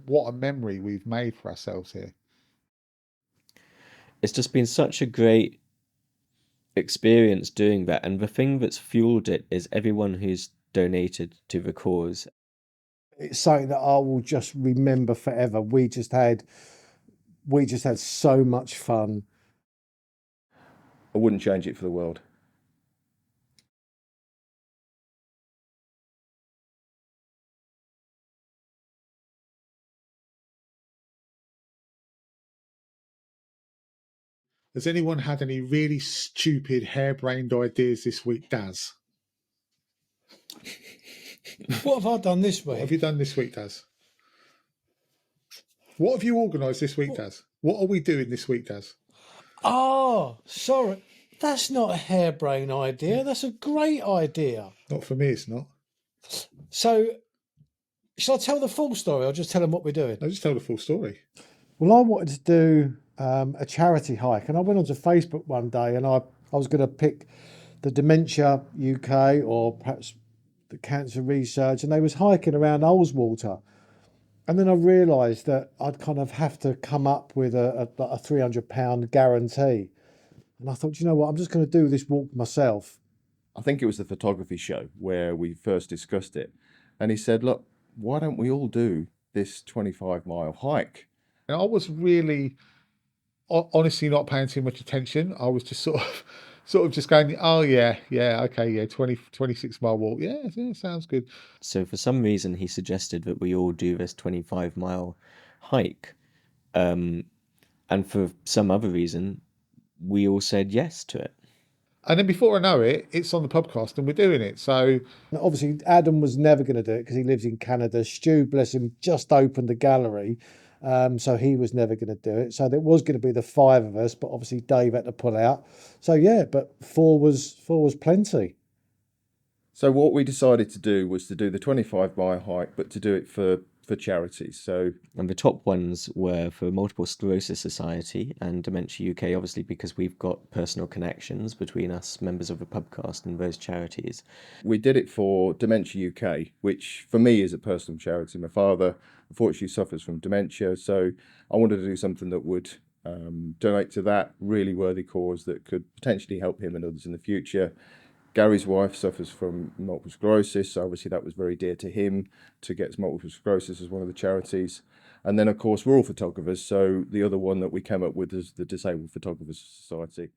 what a memory we've made for ourselves here. It's just been such a great experience doing that. And the thing that's fueled it is everyone who's donated to the cause. It's something that I will just remember forever. We just had so much fun. I wouldn't change it for the world. Has anyone had any really stupid, harebrained ideas this week, Daz? What have I done this What have week? you done this week, Daz? What have you organised this week, Daz? What are we doing this week, Daz? Oh, sorry. That's not a harebrained idea. That's a great idea. Not for me, it's not. So, shall I tell the full story or just tell them what we're doing? No, just tell the full story. Well, I wanted to do a charity hike, and I went onto Facebook one day, and I was going to pick the Dementia UK or perhaps the Cancer Research, and they was hiking around Ullswater. And then I realised that I'd kind of have to come up with a £300 guarantee. And I thought, you know what, I'm just going to do this walk myself. I think it was the photography show where we first discussed it. And he said, look, why don't we all do this 25-mile hike? And I was really, honestly, not paying too much attention. I was just sort of just going, oh yeah, okay, yeah, 26-mile walk. Yeah, sounds good. So for some reason, he suggested that we all do this 25-mile hike. And for some other reason, we all said yes to it. And then before I know it, it's on the podcast and we're doing it. So Obviously, Adam was never going to do it because he lives in Canada. Stu, bless him, just opened the gallery. So he was never going to do it. So there was going to be the five of us, but obviously Dave had to pull out. So yeah, but four was plenty. So what we decided to do was to do the 25-mile hike, but to do it for charities. So, And the top ones were for Multiple Sclerosis Society and Dementia UK, obviously because we've got personal connections between us, members of the Pubcast, and those charities. we did it for Dementia UK, which for me is a personal charity. My father, unfortunately, suffers from dementia, so I wanted to do something that would donate to that really worthy cause that could potentially help him and others in the future. Gary's wife suffers from multiple sclerosis, so obviously that was very dear to him to get multiple sclerosis as one of the charities. And then, of course, we're all photographers, so the other one that we came up with is the Disabled Photographers Society.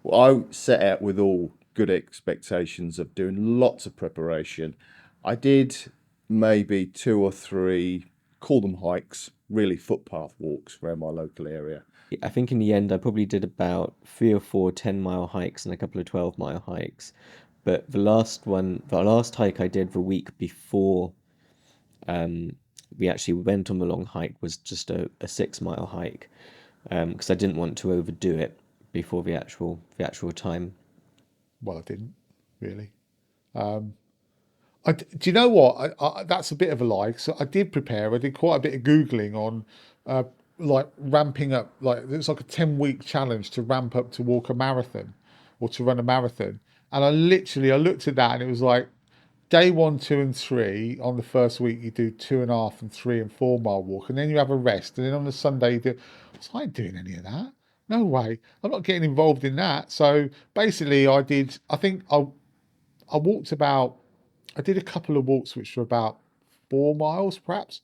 Well, I set out with all good expectations of doing lots of preparation. I did maybe 2 or 3, call them hikes, really footpath walks around my local area. I think in the end, I probably did about 3 or 4 10-mile hikes and a couple of 12-mile hikes. But the last hike I did the week before we actually went on the long hike was just a 6-mile hike because I didn't want to overdo it before the actual time. Well, I didn't really. Do you know what? That's a bit of a lie. So I did prepare. I did quite a bit of Googling on like ramping up. Like it's like a 10-week challenge to ramp up to walk a marathon or to run a marathon. And I looked at that and it was like day 1, 2, and 3. On the first week, you do 2.5 and 3 and 4 mile walk, and then you have a rest. And then on the Sunday, you do. I ain't doing any of that. No way. I'm not getting involved in that. So basically, I did. I think I walked about. I did a couple of walks which were about 4 miles, perhaps.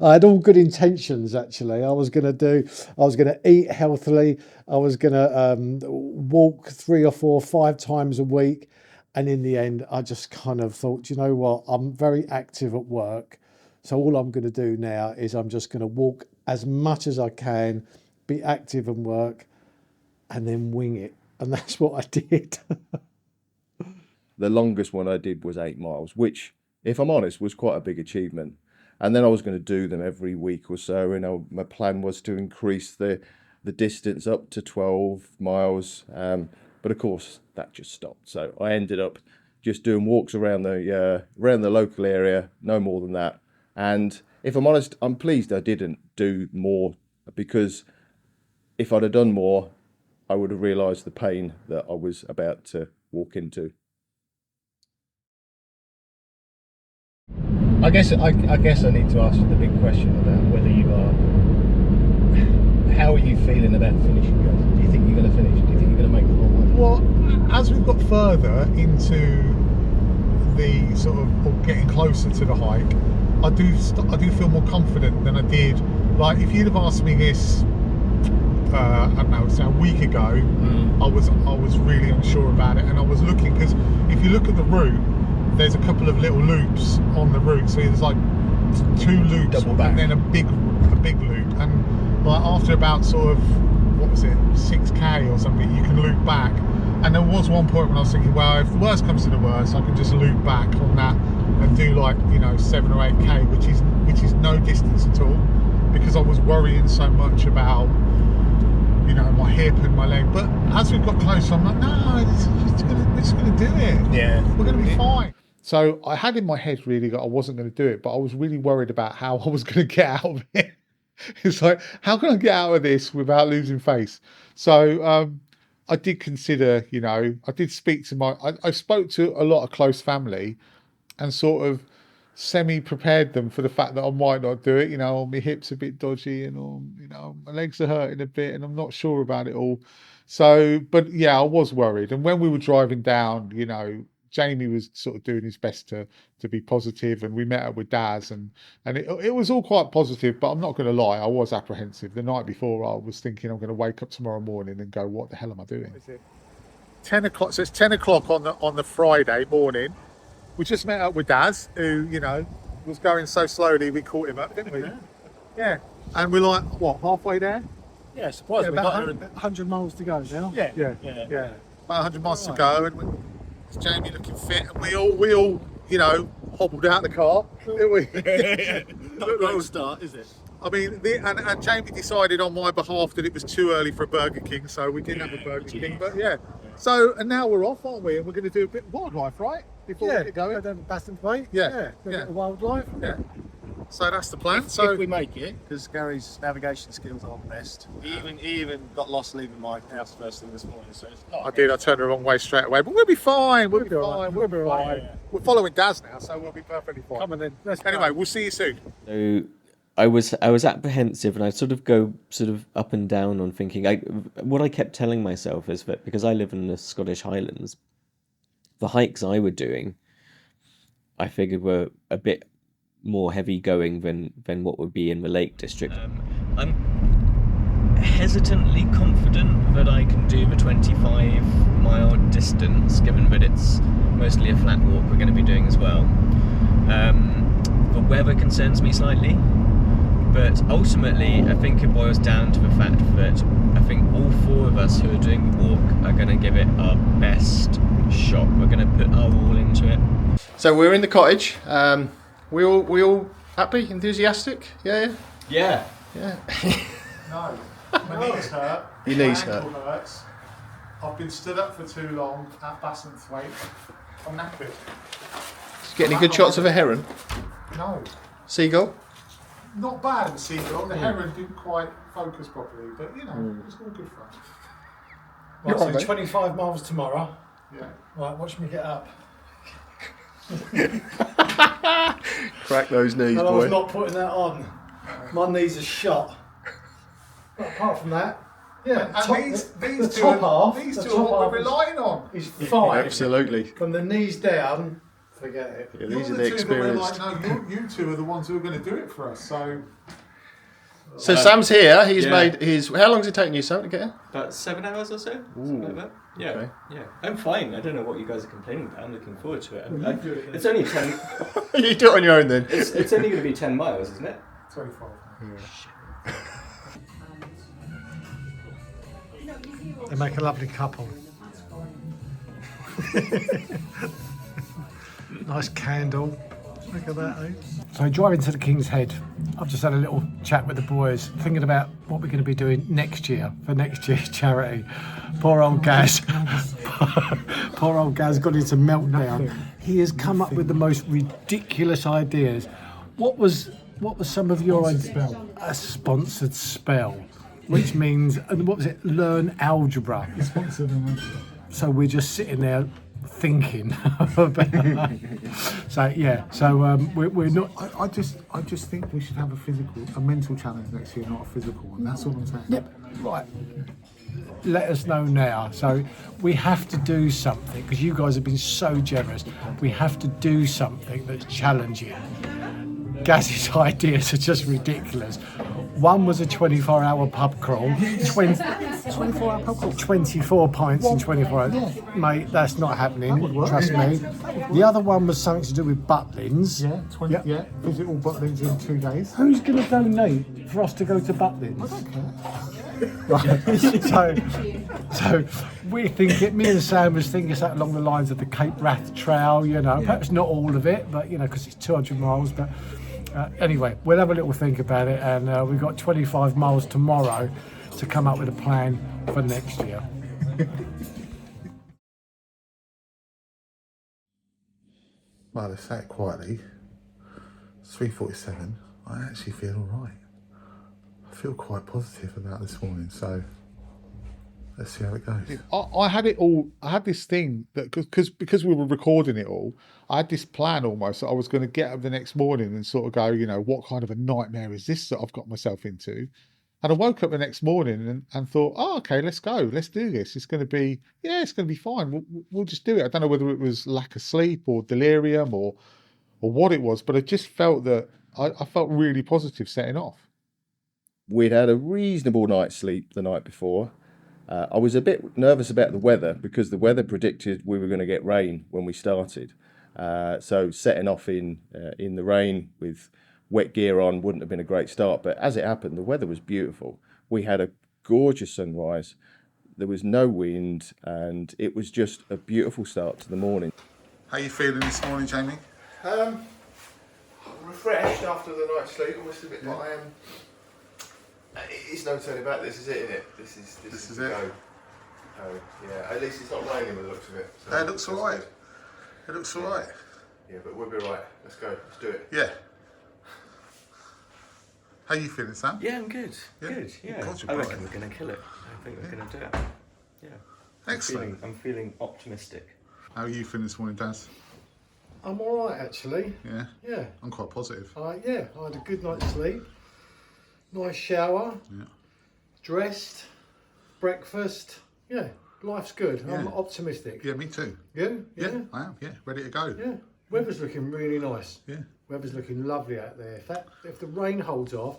I had all good intentions actually. I was going to eat healthily. I was going to walk 3 or 4, 5 times a week. And in the end, I just kind of thought, you know what, I'm very active at work. So all I'm going to do now is I'm just going to walk as much as I can, be active and work, and then wing it. And that's what I did. The longest one I did was 8 miles, which, if I'm honest, was quite a big achievement. And then I was going to do them every week or so. And my plan was to increase the distance up to 12 miles. But of course, that just stopped. So I ended up just doing walks around the local area, no more than that. And if I'm honest, I'm pleased I didn't do more, because if I'd have done more, I would have realised the pain that I was about to walk into. I guess I need to ask you the big question about whether you are. How are you feeling about finishing, guys? Do you think you're going to finish? Do you think you're going to make the whole way? Well, as we've got further into the sort of or getting closer to the hike, I do feel more confident than I did. Like if you'd have asked me this, I don't know, say a week ago, I was really unsure about it, and I was looking because if you look at the route, there's a couple of little loops on the route. So there's like 2 loops Double back. and then a big loop, and like after about sort of 6k or something, you can loop back. And there was one point when I was thinking, well, if the worst comes to the worst, I can just loop back on that and do like 7 or 8k, which is no distance at all, because I was worrying so much about my hip and my leg. But as we've got closer, I'm like, no, we're just gonna do it. Yeah, we're gonna be fine. So I had in my head really that I wasn't going to do it, but I was really worried about how I was going to get out of it. It's like, how can I get out of this without losing face? So I did consider, I did speak to I spoke to a lot of close family and sort of semi-prepared them for the fact that I might not do it. My hip's a bit dodgy and my legs are hurting a bit and I'm not sure about it all. So, but yeah, I was worried. And when we were driving down, Jamie was sort of doing his best to be positive, and we met up with Daz, and it was all quite positive, but I'm not going to lie, I was apprehensive. The night before, I was thinking I'm going to wake up tomorrow morning and go, what the hell am I doing? 10 o'clock, so it's 10 o'clock on the Friday morning. We just met up with Daz, who, was going so slowly, we caught him up, didn't we? Yeah. And we're like, what, halfway there? Yeah, surprised we About got 100 miles to go now. Yeah. About 100 miles to go, and it's Jamie looking fit, and we all hobbled out the car, didn't we? Not a great start, is it? I mean, and Jamie decided on my behalf that it was too early for a Burger King, so we didn't have a Burger King. But yeah, so and now we're off, aren't we? And we're going to do a bit of wildlife, right? Before we get going. Go down to Baston Point. Yeah. Go get the wildlife. Yeah. So that's the plan. If we make it, because Gary's navigation skills aren't the best. He even got lost leaving my house first thing this morning, so it's not. I did. I turned the wrong way straight away, but we'll be fine. We'll be all fine. right. We'll be fine. Yeah. We're following Daz now, so we'll be perfectly fine. Come on then. Let's Anyway, go. we'll see you soon. So I was apprehensive, and I sort of go up and down on thinking. What I kept telling myself is that because I live in the Scottish Highlands, the hikes I were doing, I figured were a bit more heavy going than what would be in the Lake District. I'm hesitantly confident that I can do the 25-mile distance, given that it's mostly a flat walk we're going to be doing as well. The weather concerns me slightly, but ultimately I think it boils down to the fact that I think all 4 of us who are doing the walk are going to give it our best shot. We're going to put our all into it. So we're in the cottage. We all happy, enthusiastic? Yeah. Yeah. No, my knees hurt. Your My knees ankle hurts. I've been stood up for too long at Bassenthwaite. I'm knackered. Did you get any good shots of a heron? No, Seagull? not bad. The seagull. The heron didn't quite focus properly, but it was all good fun. Right, You're on, so mate. 25 miles tomorrow. Yeah. Right, watch me get up. Crack those knees, And I was boy. not putting that on. My knees are shot. But apart from that, yeah. And these the two top are, half. these the two top are what half we're relying on. is fine. Absolutely. From the knees down, forget it. Yeah, You're these are the the two that we're experienced. like, no, you two are the ones who are going to do it for us. So So Sam's here. He's yeah. made his. How long has it taken you, Sam, to get here? About 7 hours or so, something like that. Yeah, okay. yeah. I'm fine. I don't know what you guys are complaining about. I'm looking forward to it. It's only 10. You do it on your own then. It's only going to be 10 miles, isn't it? 25. They make a lovely couple. Nice candle. Look at that, eh? So driving to the King's Head, I've just had a little chat with the boys, thinking about what we're going to be doing next year for next year's charity. Poor old Gaz. Poor old Gaz got into meltdown. He has come up with the most ridiculous ideas. What was some of your ideas? A sponsored spell, which means, and what was it? Learn algebra. So we're just sitting there thinking about. So yeah, so we're not. I just think we should have a mental challenge next year, not a physical one. That's all I'm saying. Yep, right. Let us know now. So we have to do something because you guys have been so generous. We have to do something that's challenging. Gaz's ideas are just ridiculous. One was a 24-hour pub crawl. 24-hour pub crawl. 24 pints in 24 hours. Yeah. Mate, that's not happening. That would work. Trust me. The other one was something to do with Butlins. Yeah, visit all Butlins in 2 days. Who's going to donate for us to go to Butlins? I don't care. Right. So we think it. Me and Sam was thinking something along the lines of the Cape Wrath Trail. Perhaps not all of it, but because it's 200 miles. But anyway, we'll have a little think about it, and we've got 25 miles tomorrow to come up with a plan for next year. Well, let's say it quietly. It's 3:47. I actually feel all right. I feel quite positive about this morning, so let's see how it goes. I had it all. I had this thing that because we were recording it all, I had this plan almost that I was going to get up the next morning and sort of go, what kind of a nightmare is this that I've got myself into? And I woke up the next morning and thought, oh, okay, let's go, let's do this. It's going to be fine. We'll just do it. I don't know whether it was lack of sleep or delirium or what it was, but I just felt that I felt really positive setting off. We'd had a reasonable night's sleep the night before. I was a bit nervous about the weather because the weather predicted we were going to get rain when we started. So setting off in the rain with wet gear on wouldn't have been a great start. But as it happened, the weather was beautiful. We had a gorgeous sunrise. There was no wind, and it was just a beautiful start to the morning. How are you feeling this morning, Jamie? Refreshed after the night's sleep, I must admit, but I am. It's no turning back. This is it, isn't it? This is it. Go. Oh, yeah. At least it's not raining by the looks of it. So It looks all right. It looks all right. Yeah, but we'll be right. Let's go. Let's do it. Yeah. How are you feeling, Sam? Yeah, I'm good. Yeah? Good. Yeah. God, you're I reckon bright. we're going to kill it. I think we're going to do it. Yeah. Excellent. I'm feeling optimistic. How are you feeling this morning, Daz? I'm all right, actually. Yeah? Yeah. I'm quite positive. I had a good night's sleep. Nice shower. Yeah. Dressed. Breakfast. Yeah. Life's good. I'm Yeah. optimistic. Yeah, me too. Yeah? Yeah, I am. Yeah, ready to go. Yeah. Weather's looking really nice. Yeah. Weather's looking lovely out there. If the rain holds off,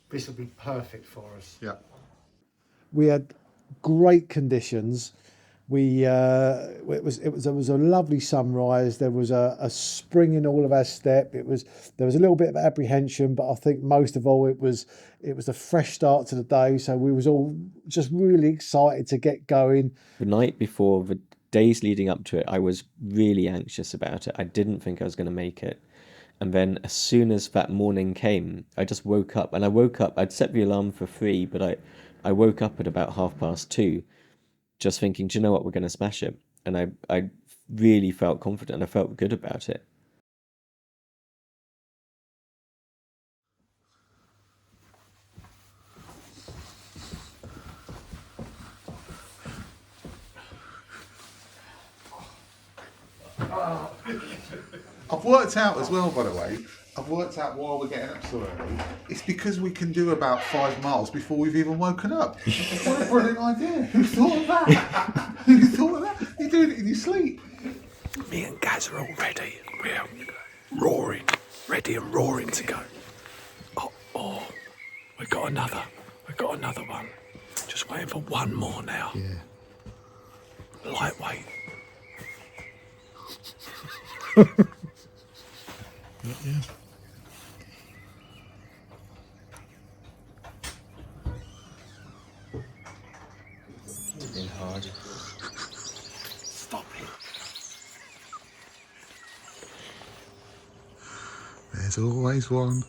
this will be perfect for us. Yeah. We had great conditions. It was a lovely sunrise. There was a spring in all of our step. There was a little bit of apprehension, but I think most of all it was a fresh start to the day. So we was all just really excited to get going. The night before, the days leading up to it, I was really anxious about it. I didn't think I was going to make it. And then as soon as that morning came, I just woke up. And I'd set the alarm for 3, but I woke up at about 2:30, just thinking, do you know what, we're going to smash it. And I really felt confident. I felt good about it. I've worked out as well, by the way, why we're getting up so early. It's because we can do about 5 miles before we've even woken up. What a brilliant idea. Who thought of that? Who thought of that? You're doing it in your sleep. Me and Gaz are all ready. We're roaring, ready and roaring to go. Oh, we've got another one. Just waiting for one more now. Yeah. Lightweight. Yeah. Been hard. Stop it. There's always one.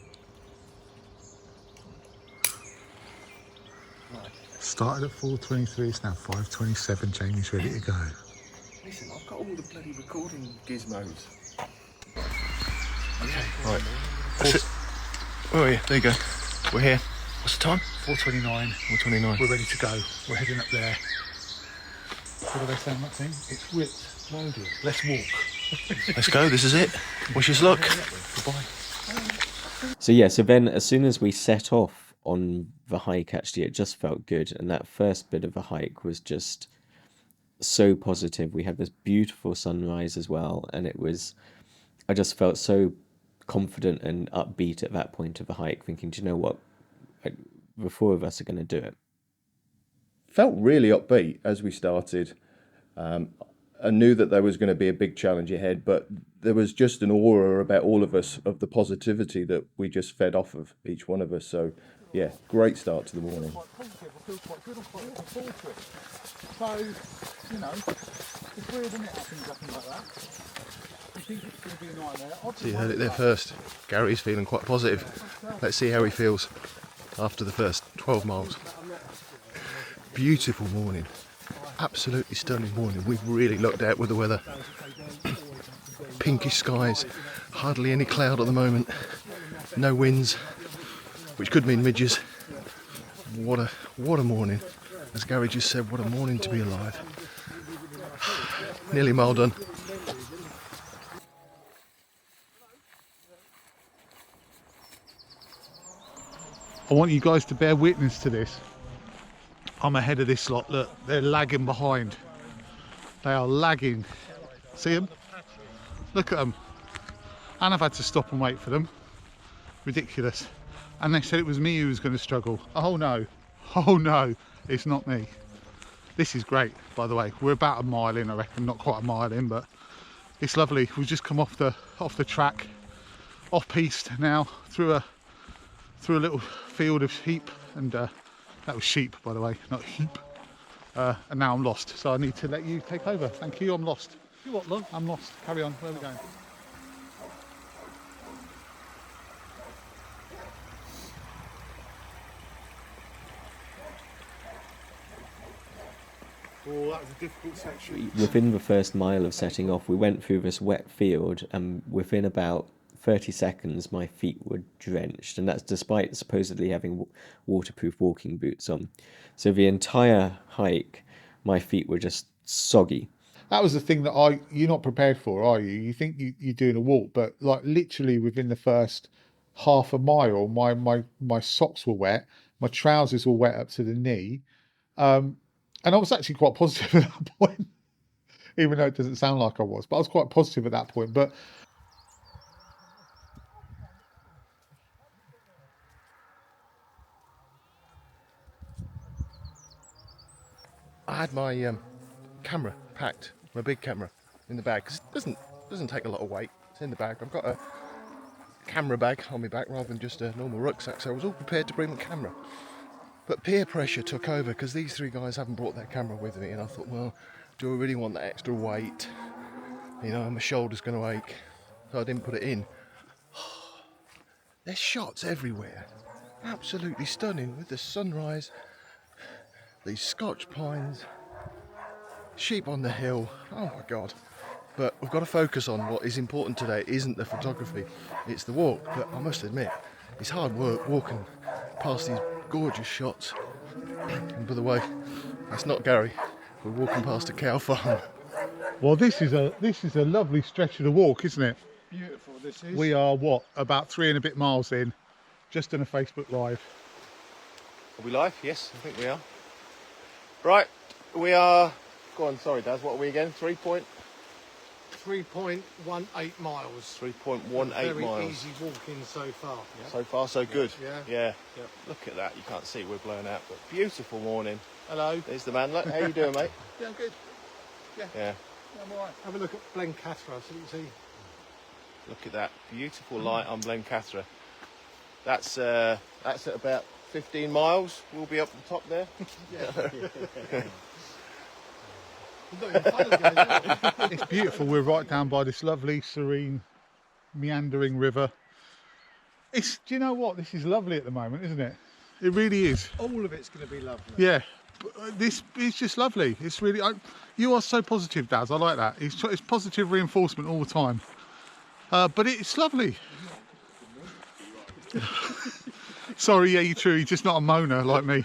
Started at 4:23, it's now 5:27. Jamie's ready to go. Listen, I've got all the bloody recording gizmos. Okay, right. Oh yeah, there you go. We're here. What's the time? 4:29. 4:29. We're ready to go. We're heading up there. What do they say on that thing? It's whipped, loaded. Let's walk. Let's go, this is it. Wish us luck. So yeah, so then as soon as we set off on the hike, actually, it just felt good. And that first bit of the hike was just so positive. We had this beautiful sunrise as well. And I just felt so confident and upbeat at that point of the hike, thinking, do you know what? The four of us are going to do it. Felt really upbeat as we started. I knew that there was going to be a big challenge ahead, but there was just an aura about all of us of the positivity that we just fed off of each one of us. So, yeah, great start to the morning. So, you know, it's weird, isn't it, things happen like that? You think it's going to be a nightmare. So you heard it there first. Gary's feeling quite positive. Let's see how he feels after the first 12 miles. Beautiful morning. Absolutely stunning morning. We've really lucked out with the weather. Pinkish skies, hardly any cloud at the moment, no winds, which could mean midges. What a morning. As Gary just said, what a morning to be alive. Nearly a mile done. I want you guys to bear witness to this. I'm ahead of this lot. Look, they're lagging behind. They are lagging. See them? Look at them. And I've had to stop and wait for them. Ridiculous. And they said it was me who was going to struggle. Oh no. Oh no. It's not me. This is great, by the way. We're about a mile in, I reckon. Not quite a mile in, but it's lovely. We've just come off the track, off piste now, through a little field of sheep, and that was sheep, by the way, not heap. And now I'm lost, so I need to let you take over. Thank you. I'm lost. You what, love? I'm lost. Carry on. Where are we going? Oh, that was a difficult section. Within the first mile of setting off, we went through this wet field, and within about 30 seconds my feet were drenched, and that's despite supposedly having waterproof walking boots on. So the entire hike my feet were just soggy. That was the thing that you're not prepared for, are you? You think you're doing a walk, but like literally within the first half a mile, my socks were wet, my trousers were wet up to the knee, and I was actually quite positive at that point, even though it doesn't sound like I was, but I was quite positive at that point. But I had my camera packed, my big camera, in the bag. 'Cause it doesn't take a lot of weight. It's in the bag. I've got a camera bag on my back rather than just a normal rucksack, so I was all prepared to bring my camera. But peer pressure took over because these three guys haven't brought their camera with me, and I thought, well, do I really want that extra weight? You know, my shoulder's going to ache, so I didn't put it in. There's shots everywhere. Absolutely stunning with the sunrise. These Scotch pines, sheep on the hill, oh my god. But we've got to focus on what is important today. It isn't the photography, it's the walk. But I must admit, it's hard work walking past these gorgeous shots. And by the way, that's not Gary, we're walking past a cow farm. well, this is a lovely stretch of the walk, isn't it? Beautiful, this is. We are about 3 and a bit miles in, just done a Facebook Live. Are we live? Yes, I think we are. Right, we are, go on, sorry Daz, what are we again? 3.18 miles. 3.18 Very miles. easy walking so far. Yeah. So far so good. Yeah. Yeah. Look at that, you can't see we're blown out, but beautiful morning. Hello. There's the man, look, how you doing mate? Yeah, I'm good. Yeah. I'm all right. Have a look at Blencathra so you can see. Look at that, beautiful light on Blencathra. That's at about 15 miles, we'll be up the top there. It's beautiful. We're right down by this lovely, serene, meandering river. Do you know what? This is lovely at the moment, isn't it? It really is. All of it's going to be lovely. Yeah. This is just lovely. It's really. You are so positive, Daz. I like that. It's positive reinforcement all the time. But it's lovely. Sorry, yeah, you're true. You're just not a moaner like me.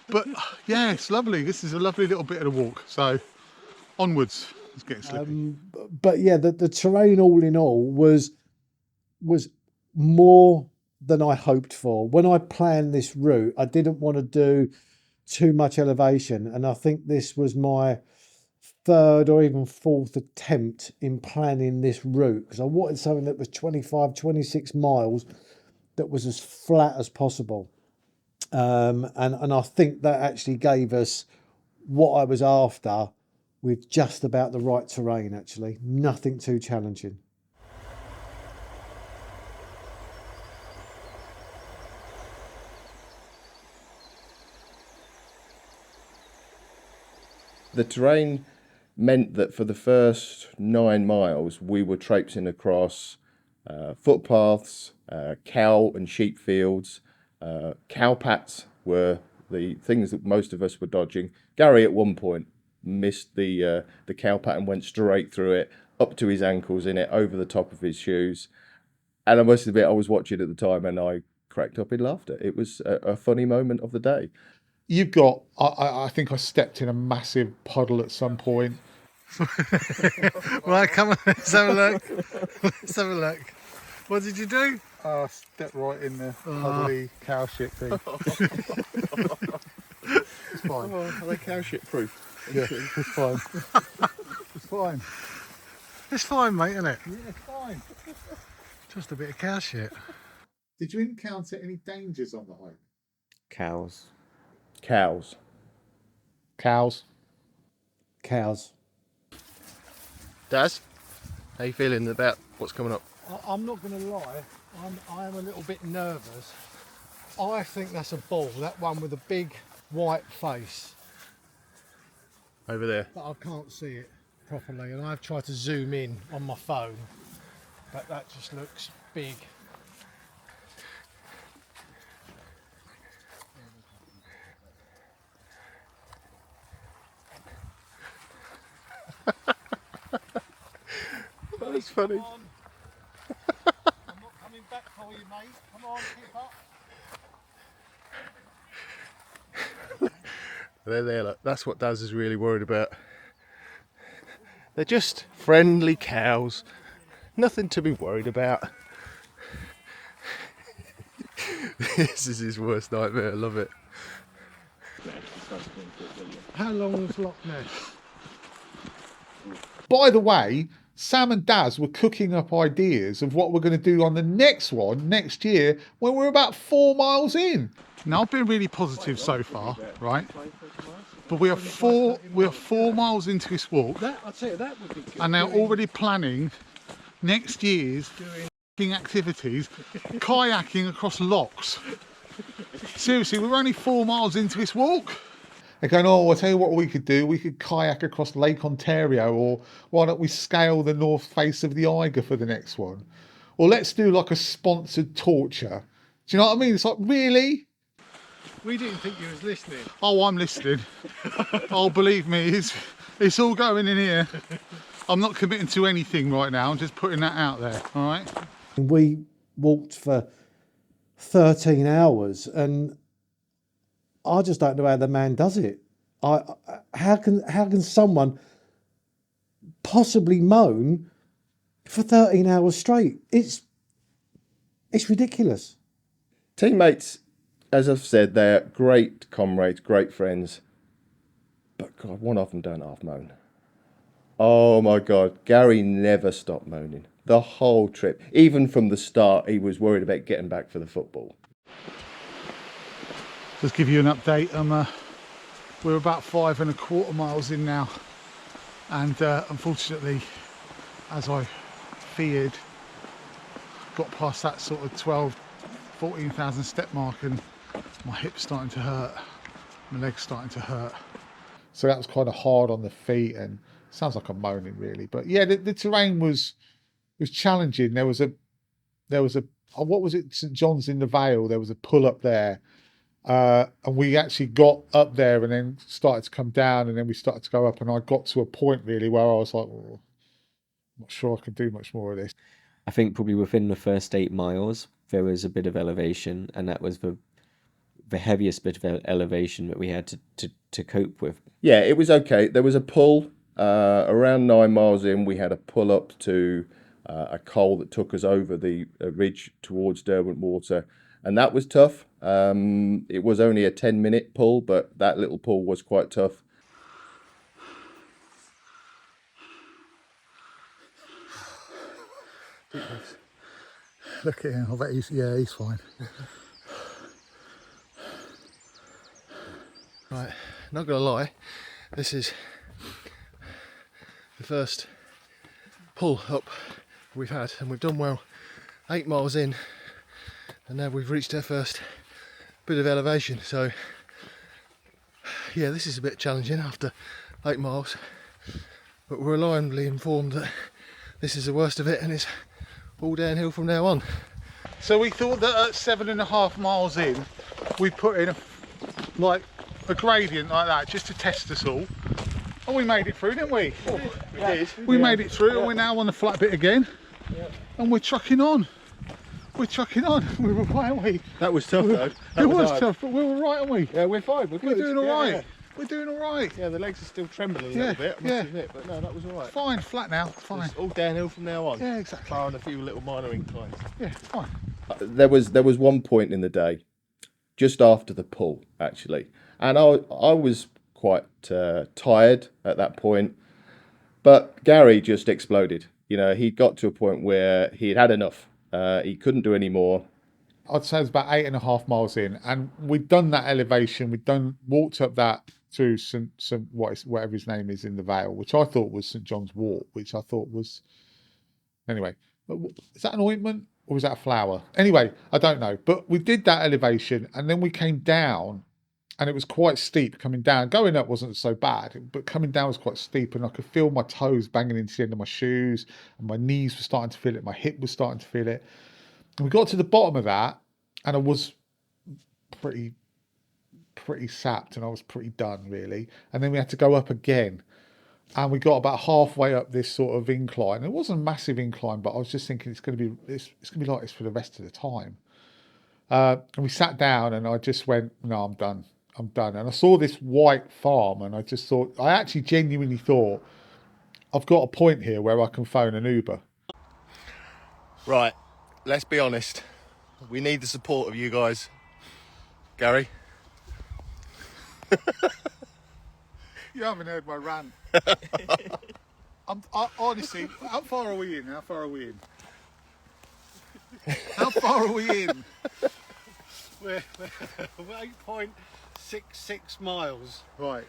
But yeah, it's lovely. This is a lovely little bit of the walk. So onwards. It's getting slippy. But yeah, the terrain all in all was more than I hoped for. When I planned this route, I didn't want to do too much elevation, and I think this was my third or even fourth attempt in planning this route, because I wanted something that was 25, 26 miles that was as flat as possible. And I think that actually gave us what I was after, with just about the right terrain, actually. Nothing too challenging. The terrain meant that for the first 9 miles, we were traipsing across footpaths, cow and sheep fields. Cowpats were the things that most of us were dodging. Gary at one point missed the cowpat and went straight through it, up to his ankles in it, over the top of his shoes. And I must admit, I was watching at the time and I cracked up in laughter. It was a funny moment of the day. You've got, I think I stepped in a massive puddle at some point. Right, come on, let's have a look. Let's have a look. What did you do? I stepped right in the puddly cow shit thing. It's fine. Are they cow shit proof? Yeah, it's fine. It's fine. It's fine, mate, isn't it? Yeah, it's fine. Just a bit of cow shit. Did you encounter any dangers on the hike? Cows. Cows. Cows. Cows. Daz, how you feeling about what's coming up? I'm not going to lie, I am a little bit nervous. I think that's a bull, that one with a big white face. Over there. But I can't see it properly, and I've tried to zoom in on my phone, but that just looks big. That's funny. Come on. I'm not coming back for you, mate. Come on, keep up. They're there, look. That's what Daz is really worried about. They're just friendly cows. Nothing to be worried about. This is his worst nightmare. I love it. How long is Loch Ness? By the way, Sam and Daz were cooking up ideas of what we're going to do on the next one next year when we're about 4 miles in. Now I've been really positive so far, right? But we are 4 miles into this walk, I'd say that would be good. and they're already planning next year's activities, kayaking across lochs. Seriously, we're only 4 miles into this walk. They're going, oh, I'll tell you what we could do. We could kayak across Lake Ontario, or why don't we scale the north face of the Eiger for the next one? Or let's do like a sponsored torture. Do you know what I mean? It's like, really? We didn't think you was listening. Oh, I'm listening. Oh, believe me, it's all going in here. I'm not committing to anything right now. I'm just putting that out there, all right? We walked for 13 hours, and I just don't know how the man does it. How can someone possibly moan for 13 hours straight? It's ridiculous. Teammates, as I've said, they're great comrades, great friends. But God, one of them don't half moan. Oh my God, Gary never stopped moaning. The whole trip. Even from the start, he was worried about getting back for the football. Just give you an update. We're about 5.25 miles in now, and unfortunately, as I feared, got past that sort of 14,000 step mark, and my hip's starting to hurt, my leg's starting to hurt. So that was kind of hard on the feet, and sounds like I'm moaning really. But yeah, the terrain was challenging. There was a what was it? St John's in the Vale. There was a pull up there. And we actually got up there and then started to come down, and then we started to go up, and I got to a point really where I was like, oh, I'm not sure I can do much more of this. I think probably within the first 8 miles, there was a bit of elevation, and that was the heaviest bit of elevation that we had to cope with. Yeah, it was okay. There was a pull Around 9 miles in, we had a pull up to a coal that took us over the ridge towards Derwent Water, and that was tough. It was only a 10-minute pull, but that little pull was quite tough. Look at him. I bet he's fine. Right, not gonna lie, this is the first pull up we've had, and we've done well. 8 miles in, and now we've reached our first bit of elevation. So yeah, this is a bit challenging after 8 miles, but we're reliably informed that this is the worst of it, and it's all downhill from now on. So we thought that at 7.5 miles in, we put in a gradient like that just to test us all. And we made it through, didn't we? We did. We made it through, and we're now on the flat bit again. And we're trucking on. We're trucking on. We were right, aren't we? That was tough though. It was tough, but we were right, aren't we? Yeah, we're fine. We're doing all right. Yeah. We're doing all right. Yeah, the legs are still trembling a little bit, I must admit, but no, that was all right. Fine, flat now, fine. It's all downhill from now on. Yeah, exactly. Barring a few little minor inclines. Yeah, fine. There was one point in the day, just after the pull, actually, and I was quite tired at that point, but Gary just exploded. You know, he got to a point where he'd had enough. He couldn't do any more. I'd say it's about 8.5 miles in, and we'd done that elevation. Walked up that to whatever his name is in the Vale, which I thought was St John's Wort, which I thought was, anyway. Is that an ointment or was that a flower? Anyway, I don't know. But we did that elevation, and then we came down, and it was quite steep coming down. Going up wasn't so bad, but coming down was quite steep, and I could feel my toes banging into the end of my shoes, and my knees were starting to feel it, my hip was starting to feel it. And we got to the bottom of that, and I was pretty sapped, and I was pretty done, really. And then we had to go up again, and we got about halfway up this sort of incline. It wasn't a massive incline, but I was just thinking it's going to be like this for the rest of the time. And we sat down, and I just went, no, I'm done. And I saw this white farm, and I actually genuinely thought, I've got a point here where I can phone an Uber. Right, let's be honest. We need the support of you guys. Gary? You haven't heard my rant. Honestly, how far are we in? How far are we in? We're 8.66 miles. Right.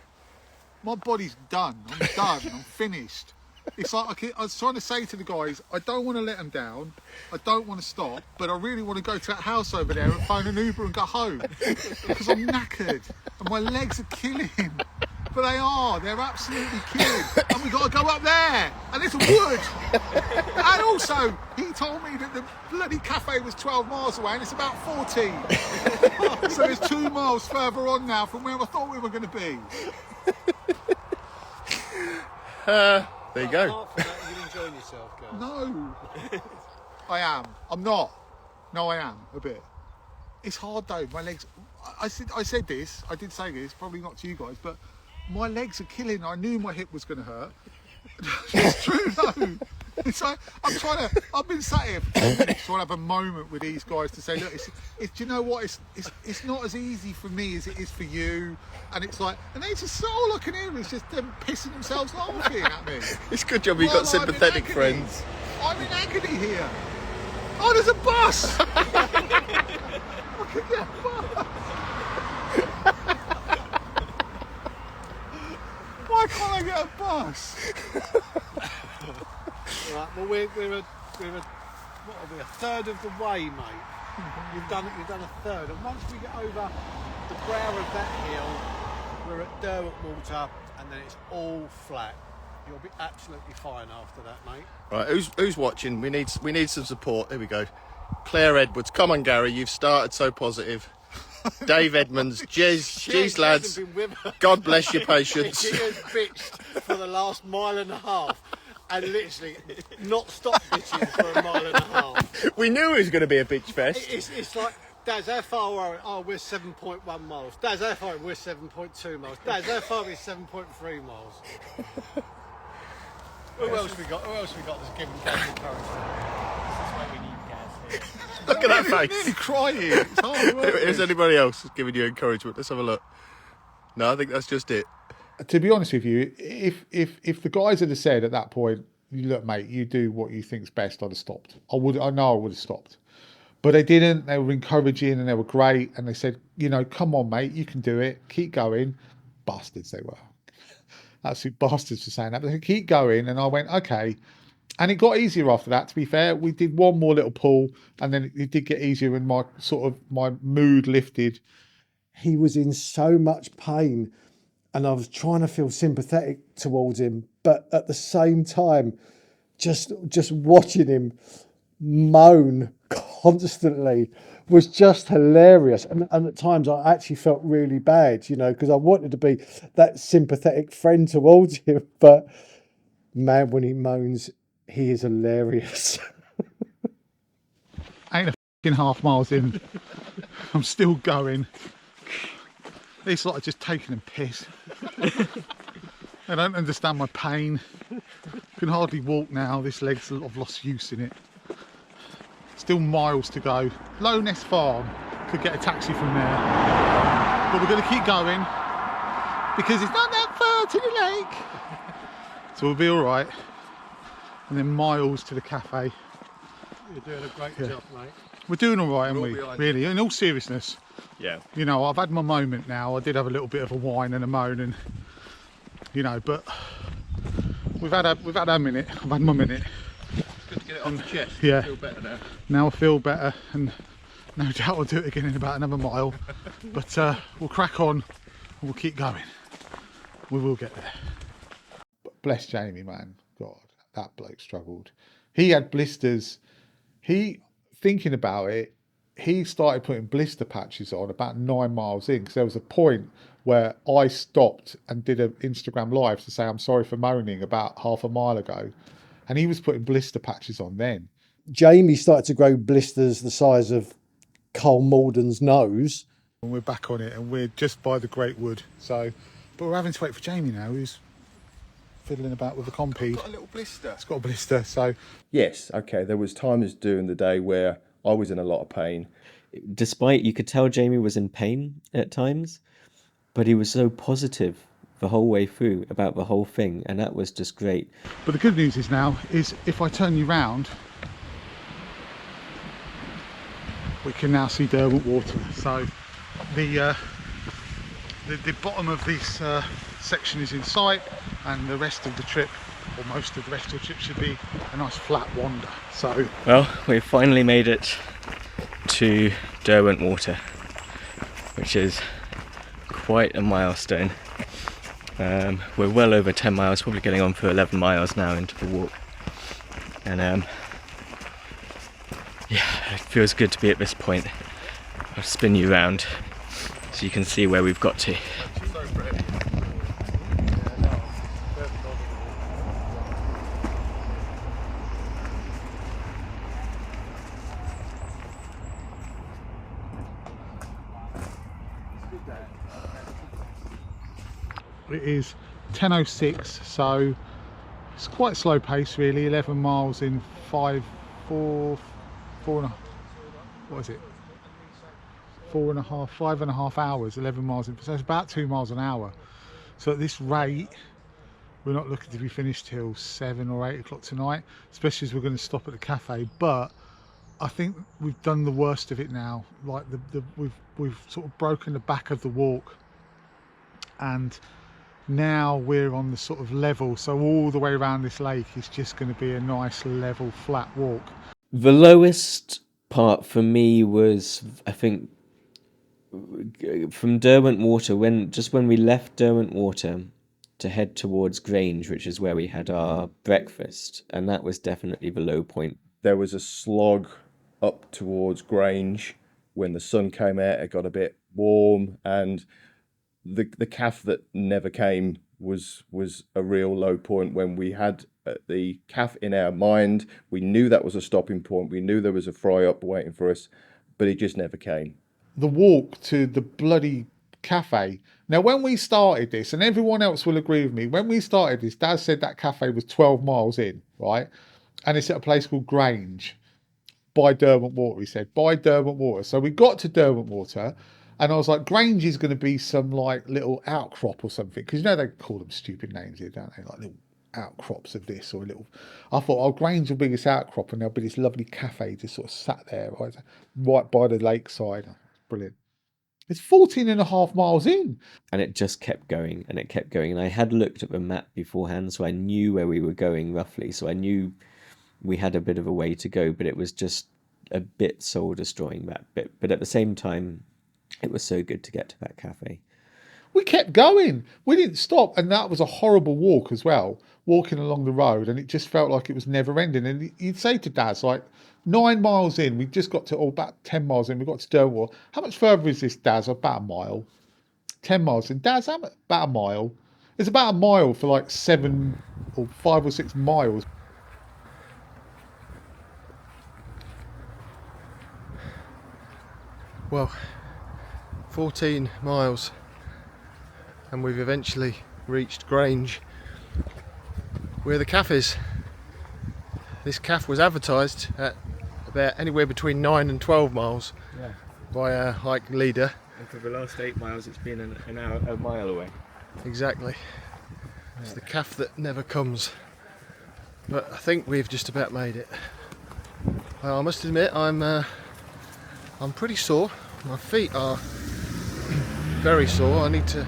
My body's done. I'm done. I'm finished. It's like I was trying to say to the guys, I don't want to let them down. I don't want to stop, but I really want to go to that house over there and phone an Uber and go home because I'm knackered and my legs are killing. But they're absolutely killing. And we got to go up there, and it's wood. And also, he told me that the bloody cafe was 12 miles away, and it's about 14. So it's 2 miles further on now from where I thought we were going to be. There you go. After that, you're enjoying yourself, guys. No, I am. I'm not. No, I am a bit. It's hard though. My legs. I said this. I did say this. Probably not to you guys, but my legs are killing. I knew my hip was going to hurt. It's true though. It's like I've been sat here for 10 minutes trying to have a moment with these guys to say, look, do you know what? It's not as easy for me as it is for you. And it's like, and they just all I can hear is just them pissing themselves laughing at me. It's a good job you've got sympathetic friends. I'm in agony here. Oh, there's a bus! I could get a bus. Why can't I get a bus? Right, well we're what are we, a third of the way, mate. You've done a third, and once we get over the brow of that hill, we're at Derwent Water, and then it's all flat. You'll be absolutely fine after that, mate. Right, who's watching? We need some support. There we go. Claire Edwards, come on, Gary. You've started so positive. Dave Edmonds, Jez lads. God bless your patience. She has bitched for the last mile and a half, and literally not stopped bitching for a mile and a half. We knew it was going to be a bitch fest. It's like, Daz, how far are we? Oh, we're 7.1 miles. Daz, how far are we? We're 7.2 miles. Daz, how far are we? 7.3 miles. Who else we got that's giving Gaz encouragement? This is why we need Gaz here. Look at that face. Nearly crying. It's hard work. Is anybody else giving you encouragement? Let's have a look. No, I think that's just it. To be honest with you, if the guys had said at that point, look, mate, you do what you think's best, I'd have stopped. I know I would have stopped. But they didn't. They were encouraging and they were great. And they said, come on, mate, you can do it. Keep going. Bastards they were. Absolute bastards for saying that. But they said, keep going. And I went, okay. And it got easier after that, to be fair. We did one more little pull and then it did get easier and my mood lifted. He was in so much pain and I was trying to feel sympathetic towards him, but at the same time, just watching him moan constantly was just hilarious. And at times I actually felt really bad, because I wanted to be that sympathetic friend towards him. But man, when he moans, he is hilarious. Ain't a fucking half miles in. I'm still going. It's like just taking a piss. I don't understand my pain. Can hardly walk now. This leg's, I've lost use in it. Still miles to go. Low Ness Farm, could get a taxi from there. But we're going to keep going because it's not that far to the lake. So we'll be all right. And then miles to the cafe. You're doing a great job, mate. We're doing all right, aren't we? Really, in all seriousness. Yeah. I've had my moment now. I did have a little bit of a whine and a moan, and but we've had our minute. I've had my minute. It's good to get it off the chest. Yeah. I feel better now. Now I feel better, and no doubt I'll do it again in about another mile. But we'll crack on and we'll keep going. We will get there. But bless Jamie, man. God, that bloke struggled. He had blisters. Thinking about it, he started putting blister patches on about 9 miles in, because there was a point where I stopped and did an Instagram live to say I'm sorry for moaning about half a mile ago, and he was putting blister patches on then. Jamie started to grow blisters the size of Cole Malden's nose. And we're back on it, and we're just by the Great Wood. So, but we're having to wait for Jamie now, who's fiddling about with the compede. Got a little blister. It's got a blister, so Yes, okay, there was times during the day where I was in a lot of pain. Despite, you could tell Jamie was in pain at times, but he was so positive the whole way through about the whole thing, and that was just great. But the good news is now, is if I turn you round, we can now see Derwent water. So the bottom of this section is in sight, and the rest of the trip, or most of the rest of the trip, should be a nice flat wander. So, Well, we've finally made it to Derwent water, which is quite a milestone. We're well over 10 miles, probably getting on for 11 miles now into the walk. And yeah, it feels good to be at this point. I'll spin you around so you can see where we've got to. it is 10:06, so it's quite slow pace really. 11 miles in 4 and a, what is it? 5.5 hours. 11 miles in, so it's about 2 miles an hour. So at this rate, we're not looking to be finished till 7 or 8 o'clock tonight, especially as we're going to stop at the cafe. But I think we've done the worst of it now. Like we've sort of broken the back of the walk, and now we're on the sort of level. So all the way around this lake is just going to be a nice level flat walk. The lowest part for me was, I think, from Derwent Water, when we left Derwent Water to head towards Grange, which is where we had our breakfast, and that was definitely the low point. There was a slog up towards Grange when the sun came out. It got a bit warm, and the calf that never came was a real low point. When we had the calf in our mind, we knew that was a stopping point. We knew there was a fry up waiting for us, but it just never came. The walk to the bloody cafe Now, when we started this, and everyone else will agree with me, when we started this, Daz said that cafe was 12 miles in, right? And it's at a place called Grange, by Derwent Water, he said, by Derwent Water. So we got to Derwent Water, and I was like, Grange is going to be some like little outcrop or something, because you know they call them stupid names here, don't they? Like little outcrops of this or a little. I thought, oh, Grange will be this outcrop, and there'll be this lovely cafe just sort of sat there, right by the lakeside. Brilliant. It's 14 and a half miles in. And it just kept going and it kept going. And I had looked at the map beforehand, so I knew where we were going roughly. So I knew we had a bit of a way to go, but it was just a bit soul destroying that bit. But at the same time, it was so good to get to that cafe. We kept going. We didn't stop. And that was a horrible walk as well, walking along the road. And it just felt like it was never ending. And you'd say to Daz, like, 9 miles in, we just got to, or about 10 miles in, we got to Derwent. How much further is this, Daz? About a mile. 10 miles in. Daz, how much? About a mile. It's about a mile for like 7 or 5 or 6 miles. Well, 14 miles, and we've eventually reached Grange, where the cafe is. This cafe was advertised at about anywhere between 9 and 12 miles by our hike leader. And for the last 8 miles, it's been a mile away. Exactly. It's the cafe that never comes. But I think we've just about made it. I must admit, I'm pretty sore. My feet are very sore. I need to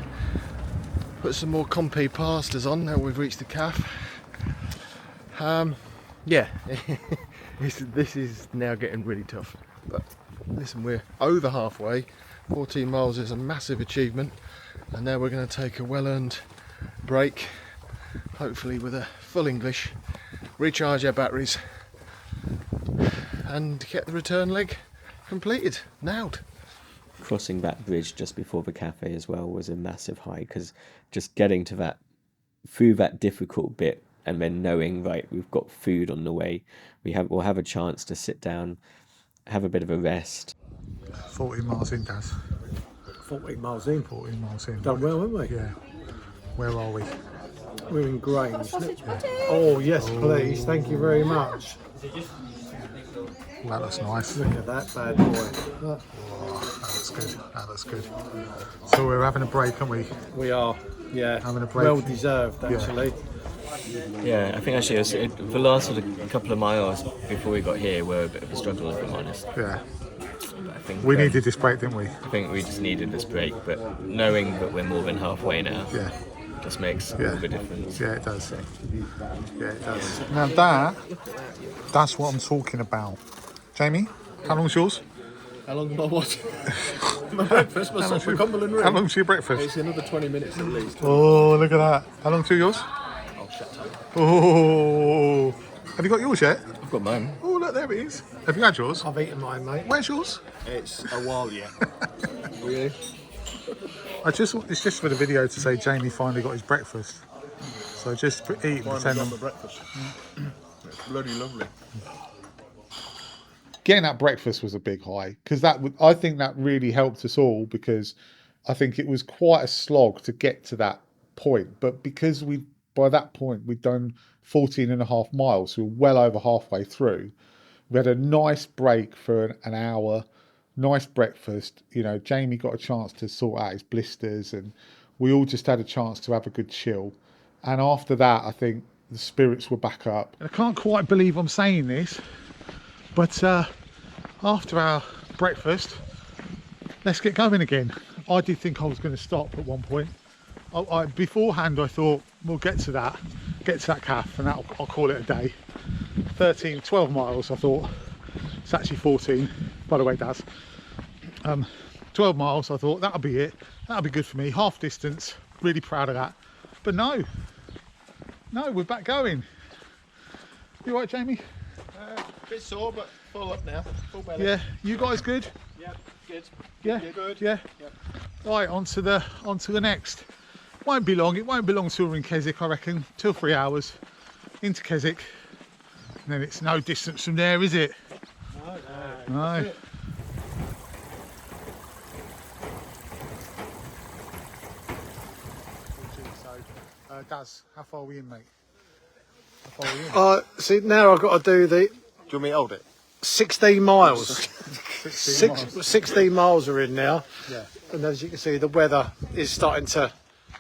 put some more Compi plasters on now we've reached the cafe. Yeah, this is now getting really tough. But listen, we're over halfway. 14 miles is a massive achievement, and now we're going to take a well-earned break, hopefully with a full English, recharge our batteries, and get the return leg completed, nailed. Crossing that bridge just before the cafe as well was a massive hike, because just getting to that, through that difficult bit, and then knowing, right, we've got food on the way, we'll have a chance to sit down, have a bit of a rest. 14 miles in, Daz. 14 miles in. 14 miles in. Done well, haven't we? Yeah. Where are we? We're in Grange. Oh, yes, please. Thank you very much. That looks nice. Look at that bad boy. That looks good. That looks good. So we're having a break, aren't we? We are, yeah. Having a break. Well deserved, actually. Yeah, I think actually the last sort of couple of miles before we got here were a bit of a struggle, if I'm honest. Yeah. But I think We needed this break, didn't we? I think we just needed this break, but knowing that we're more than halfway now, just makes all the difference. Yeah, it does. Yeah, it does. Now that's what I'm talking about. Jamie, how long's yours? How long am I what? My breakfast, my supper, Cumberland Ring. How long's your breakfast? It's another 20 minutes at least. Oh, look at that. How long's yours? Oh, shut up. Oh, have you got yours yet? I've got mine. Oh, look, there it is. Have you had yours? I've eaten mine, mate. Where's yours? It's a while yet. Really? It's just for the video to say Jamie finally got his breakfast. So just eat and pretend I'm... breakfast. It's bloody lovely. Getting that breakfast was a big high, because I think that really helped us all, because I think it was quite a slog to get to that point. But because by that point we'd done 14 and a half miles, so we were well over halfway through. We had a nice break for an hour, nice breakfast. You know, Jamie got a chance to sort out his blisters, and we all just had a chance to have a good chill. And after that, I think the spirits were back up. I can't quite believe I'm saying this, but after our breakfast, let's get going again. I did think I was going to stop at one point. Beforehand, I thought we'll get to that calf, and I'll call it a day. 12 miles, I thought. It's actually 14, by the way, Daz. 12 miles, I thought that'll be it. That'll be good for me. Half distance, really proud of that. But no, we're back going. You all right, Jamie? Bit sore, but full up now. Full belly. Yeah, you guys good? Yeah, good. Yeah, Good. yeah. Right, on to the next. Won't be long. It won't be long till we're in Keswick, I reckon. 2 or 3 hours into Keswick, and then it's no distance from there, is it? No. Daz, how far are we in, mate? How far are we in? See, now I've got to do the Do you want me to hold it? 16 miles. 16 miles. 16 miles are in now. Yeah. And as you can see, the weather is starting to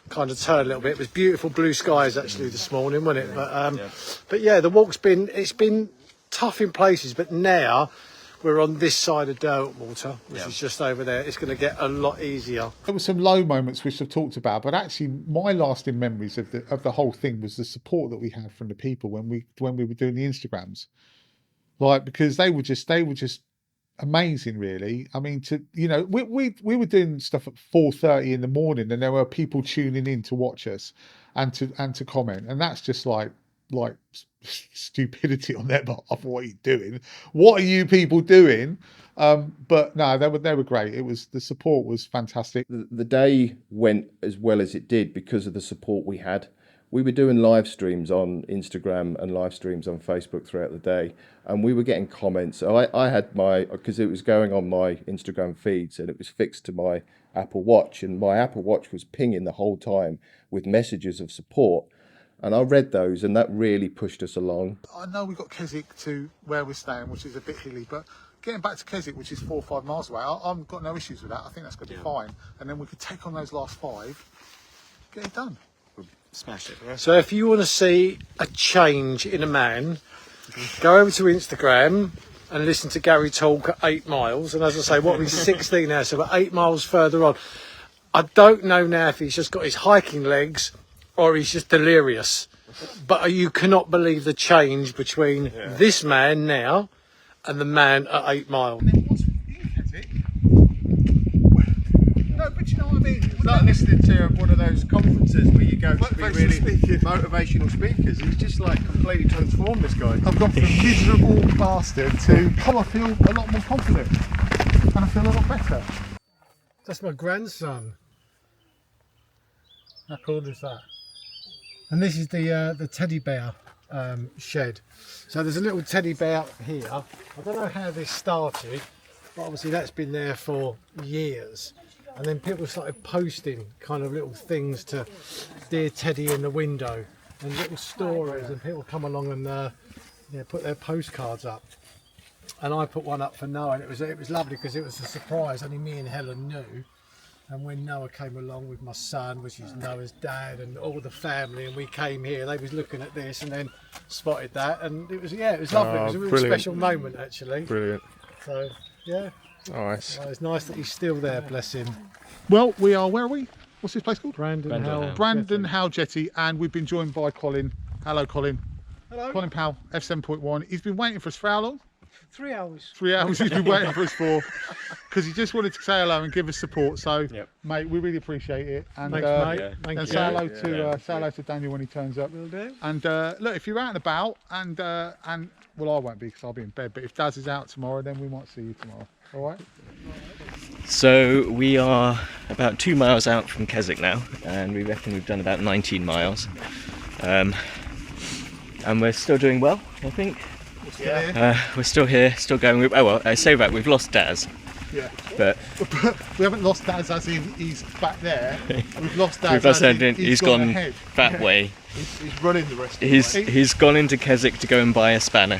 kind of turn a little bit. It was beautiful blue skies actually this morning, wasn't it? But yeah, the walk's been tough in places, but now we're on this side of Derwent water, which is just over there. It's going to get a lot easier. There were some low moments which I've talked about, but actually my lasting memories of the whole thing was the support that we had from the people when we were doing the Instagrams, like, because they were just amazing, really. I mean, we were doing stuff at 4:30 in the morning, and there were people tuning in to watch us and to comment, and that's just like stupidity on their behalf. What are you doing? What are you people doing? But no, they were great. The support was fantastic. The day went as well as it did because of the support we had. We were doing live streams on Instagram and live streams on Facebook throughout the day, and we were getting comments. So I had because it was going on my Instagram feeds and it was fixed to my Apple Watch, and my Apple Watch was pinging the whole time with messages of support. And I read those, and that really pushed us along. I know we've got Keswick to where we're staying, which is a bit hilly, but getting back to Keswick, which is 4 or 5 miles away, I've got no issues with that. I think that's going to be fine. And then we could take on those last 5, get it done. Smash it, right? So if you want to see a change in a man, go over to Instagram and listen to Gary talk at 8 miles. And as I say, what are we 16 now? So we're 8 miles further on. I don't know now if he's just got his hiking legs or he's just delirious. But you cannot believe the change between this man now and the man at 8 miles. And then once we're in Keswick, no, but you know what I mean? It's like listening to one of those conferences where you go to be Motivational really speaking. motivational speakers. He's just like completely transformed, this guy. I've gone from miserable bastard to, I feel a lot more confident. And I feel a lot better. That's my grandson. How cool is that? And this is the teddy bear shed. So there's a little teddy bear up here. I don't know how this started, but obviously that's been there for years. And then people started posting kind of little things to Dear Teddy in the window and little stories, and people come along and put their postcards up. And I put one up for Noah, and it was lovely because it was a surprise. Only me and Helen knew. And when Noah came along with my son, which is Noah's dad, and all the family, and we came here, they was looking at this and then spotted that, and it was lovely. It was a really special moment, actually. Brilliant. So yeah, Nice. it's nice that he's still there. Bless him. Well, where are we? What's this place called? Brandon Howe. Brandon Howe Jetty, and we've been joined by Colin. Hello, Colin. Hello. Colin Powell, F7.1. He's been waiting for us for how long? 3 hours. 3 hours he's been waiting for us for, because he just wanted to say hello and give us support. So, mate, we really appreciate it. And, Thanks, mate. Thank and you. say hello to Daniel when he turns up. Will do. And look, if you're out and about, and well, I won't be because I'll be in bed. But if Daz is out tomorrow, then we might see you tomorrow. All right. So we are about 2 miles out from Keswick now, and we reckon we've done about 19 miles. And we're still doing well, I think. We're still here, still going. I say that we've lost Daz. Yeah. But we haven't lost Daz as in he's back there. We've lost Daz we've as said in he's gone ahead. that way. He's running the rest of the way. He's gone into Keswick to go and buy a spanner.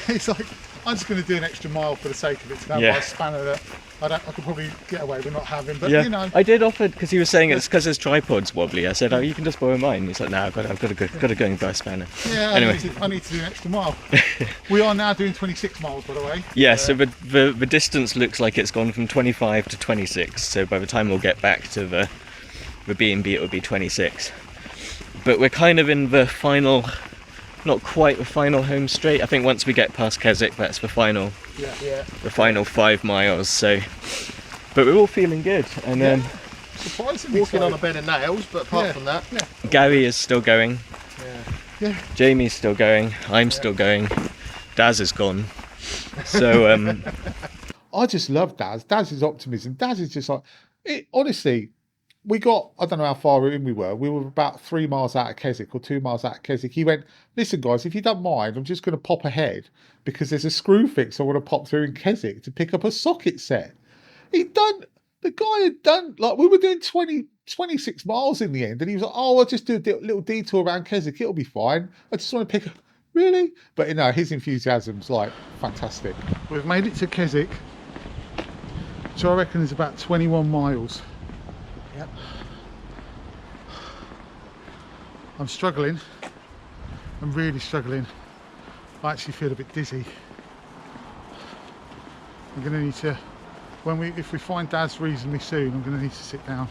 It's like, I'm just going to do an extra mile for the sake of it to go and buy a spanner that I could probably get away with not having. But you know, I did offer, because he was saying it's because his tripod's wobbly. I said, oh, you can just borrow mine. He's like, no, I've got to go and buy a spanner. Yeah, anyway. I need to do an extra mile. We are now doing 26 miles, by the way. Yeah, so the distance looks like it's gone from 25 to 26. So by the time we'll get back to the B&B, it will be 26. But we're kind of in the final, not quite the final home straight. I think once we get past Keswick, that's the final 5 miles. So, but we're all feeling good. And surprisingly Walking on a bed of nails, but apart from that, Gary is still going. Yeah. Jamie's still going. I'm still going. Daz is gone. So I just love Daz. Daz's optimism. Daz is just like, honestly, we got, I don't know how far in we were. We were about 3 miles out of Keswick or 2 miles out of Keswick. He went, listen, guys, if you don't mind, I'm just going to pop ahead because there's a screw fix I want to pop through in Keswick to pick up a socket set. The guy had done, like, we were doing 26 miles in the end. And he was like, oh, I'll just do a little detour around Keswick. It'll be fine. I just want to pick up. Really? But, you know, his enthusiasm's like fantastic. We've made it to Keswick, which I reckon is about 21 miles. Yep. I'm struggling. I'm really struggling. I actually feel a bit dizzy. I'm going to need to, if we find Daz reasonably soon, I'm going to need to sit down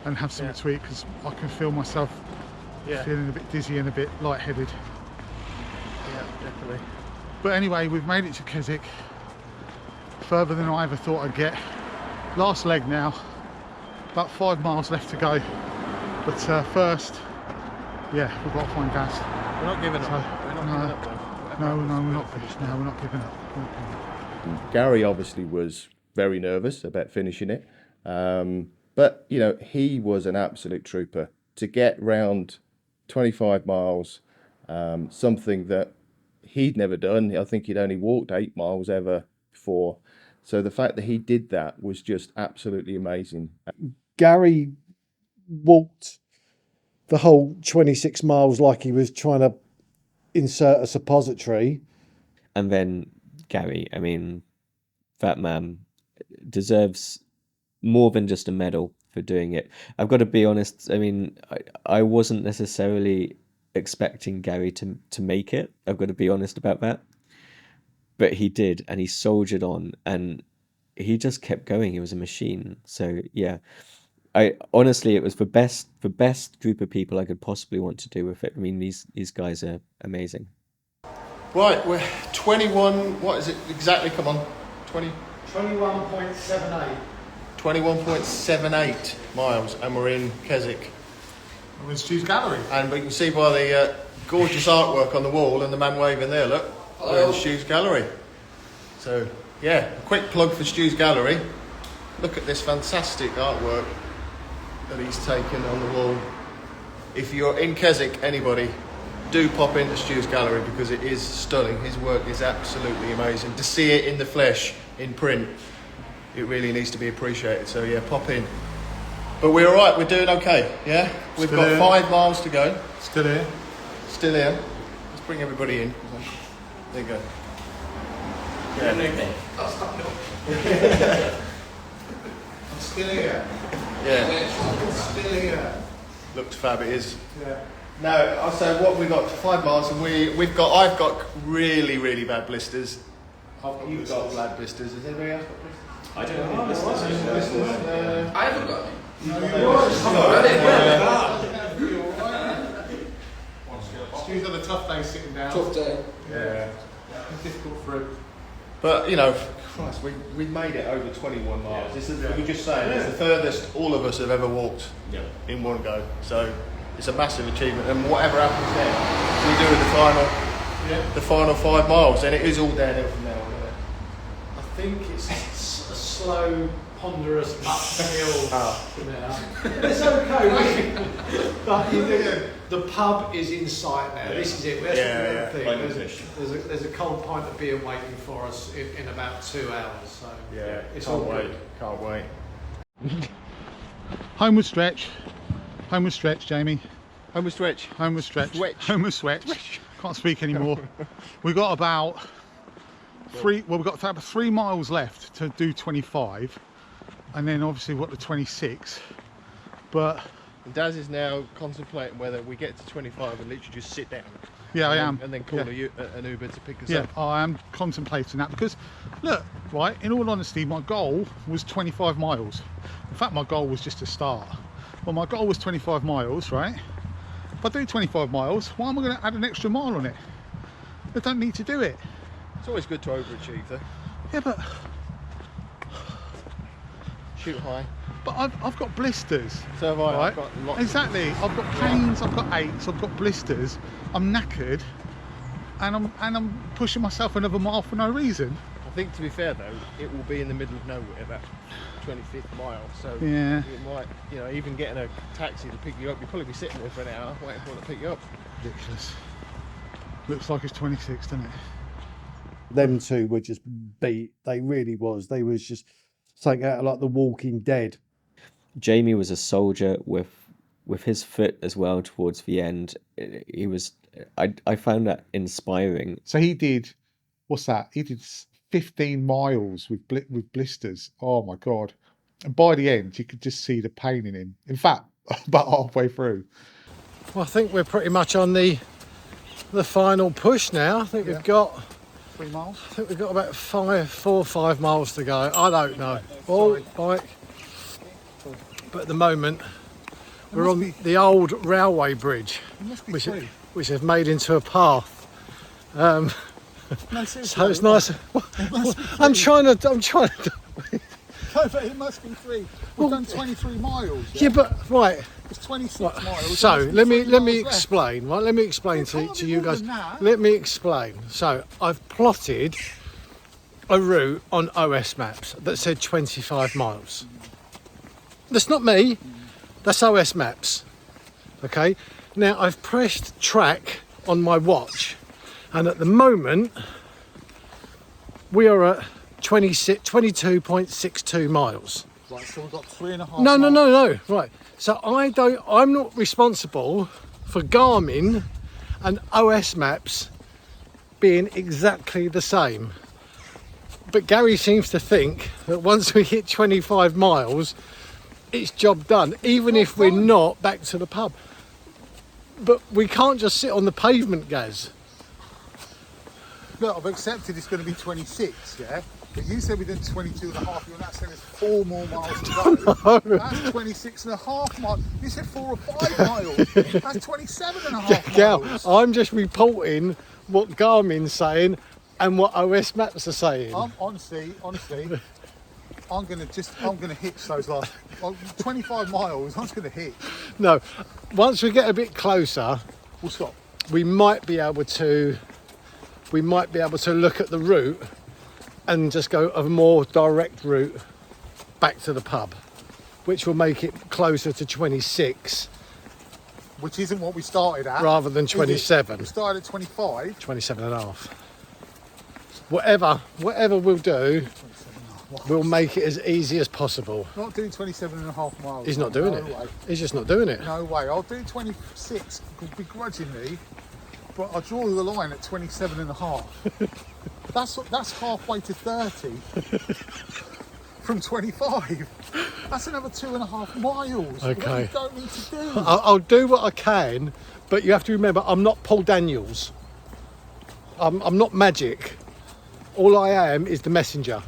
and have something to eat, because I can feel myself feeling a bit dizzy and a bit lightheaded. Yeah, definitely. But anyway, we've made it to Keswick, further than I ever thought I'd get. Last leg now, about 5 miles left to go. But first, we've got to find Daz. We're not giving up. We're not giving up though. No, we're not finished now. We're not giving up. Gary obviously was very nervous about finishing it, but you know, he was an absolute trooper to get round 25 miles, something that he'd never done. I think he'd only walked 8 miles ever before, so the fact that he did that was just absolutely amazing. Gary walked the whole 26 miles like he was trying to insert a suppository. And then Gary, I mean, that man deserves more than just a medal for doing it. I've got to be honest, I mean, I wasn't necessarily expecting Gary to make it. I've got to be honest about that. But he did, and he soldiered on, and he just kept going. He was a machine. So, yeah. Honestly, it was the best group of people I could possibly want to do with it. I mean, these guys are amazing. Right, we're 21, what is it exactly? Come on, 21.78. 21.78 miles, and we're in Keswick. We're in Stu's Gallery. And we can see by the gorgeous artwork on the wall and the man waving there, look, we're in Stu's Gallery. So, yeah, a quick plug for Stu's Gallery. Look at this fantastic artwork that he's taken on the wall. If you're in Keswick, anybody, do pop into Stu's Gallery, because it is stunning. His work is absolutely amazing. To see it in the flesh, in print, it really needs to be appreciated. So yeah, pop in. But we're all right, we're doing okay, yeah? We've got 5 miles to go. Still here. Still here. Let's bring everybody in. There you go. Yeah. I'm still here. Yeah. Still here. Looks fab, it is. Yeah. No, so what we've got 5 miles, and I've got really, really bad blisters. You've got bad blisters. Has anybody else got blisters? I don't have blisters. I haven't got any. Stu's had a tough day sitting down. Tough day. Yeah. Difficult for him. But, you know, Christ, we made it over 21 miles. This is, we were just saying, it's the furthest all of us have ever walked in one go. So it's a massive achievement. And whatever happens then, we do the final 5 miles, and it is all downhill from now on, isn't it? I think it's a slow, ponderous uphill from there. It's okay. But you think the pub is in sight now. This is it. That's the thing. There's a cold pint of beer waiting for us in about 2 hours. So Yeah, it's can't all wait. good. Can't wait. Homeward stretch. Homeward stretch, Jamie. Homeward stretch. Homeward stretch. Stretch. Homeward stretch. Can't speak anymore. We've got about 3 miles left to do 25, and then obviously we've got the 26. But Daz is now contemplating whether we get to 25 and literally just sit down. I am. And then call an Uber to pick us Yeah, up. I am contemplating that, because look, right, in all honesty, my goal was 25 miles. In fact, my goal was just to start. Well, my goal was 25 miles, right? If I do 25 miles, why am I going to add an extra mile on it? I don't need to do it. It's always good to overachieve, though. Yeah, but Shoot high. But I've got blisters. So have I. Right? I've got lots exactly. I've got pains. I've got aches. I've got blisters. I'm knackered, and I'm pushing myself another mile for no reason. I think, to be fair though, it will be in the middle of nowhere, that 25th mile. So yeah, it might, you know, even getting a taxi to pick you up, you'll probably be sitting there for an hour waiting for it to pick you up. Ridiculous. Looks like it's 26, doesn't it? Them two were just beat. They really was. They was just something out of like The Walking Dead. Jamie was a soldier with his foot as well towards the end. He was. I found that inspiring. So he did, what's that? He did 15 miles with blisters. Oh my God. And by the end, you could just see the pain in him. In fact, about halfway through. Well, I think we're pretty much on the final push now. I think we've got 3 miles. I think we've got about 4 or 5 miles to go. I don't know. Oh, bike. But at the moment, we're on the old railway bridge, which has made into a path. No, So it's nice. I'm trying to. No, but it must be 3. We've done 23 miles. Yeah, but right. It's 26 miles. So let me explain. Right, let me explain to you guys. Let me explain. So I've plotted a route on OS maps that said 25 miles. That's not me. That's OS maps. Okay. Now I've pressed track on my watch, and at the moment we are at 22.62 miles. Right, so we've got 3.5 No. Right. So I'm not responsible for Garmin and OS maps being exactly the same. But Gary seems to think that once we hit 25 miles, it's job done, even if we're not back to the pub. But we can't just sit on the pavement, Gaz. Look, I've accepted it's going to be 26, yeah? But you said we did 22.5, you're now saying there's 4 more miles to go. That's 26.5 miles. You said 4 or 5 miles. That's 27.5 miles. I'm just reporting what Garmin's saying and what OS maps are saying. Honestly, I'm going to hitch those last 25 miles. I'm just going to hitch. No, once we get a bit closer, We'll stop. we might be able to look at the route and just go a more direct route back to the pub, which will make it closer to 26 Which isn't what we started at. rather than is it? 27. We started at 25. 27 and a half. Whatever we'll do, we'll make it as easy as possible. Not doing 27.5 miles. He's not doing No it. way. He's just not doing it. No way. I'll do 26 begrudgingly, but I'll draw the line at 27.5. That's halfway to 30 from 25. That's another 2.5 miles. Okay. What you don't need to do. I'll do what I can, but you have to remember, I'm not Paul Daniels. I'm not magic. All I am is the messenger.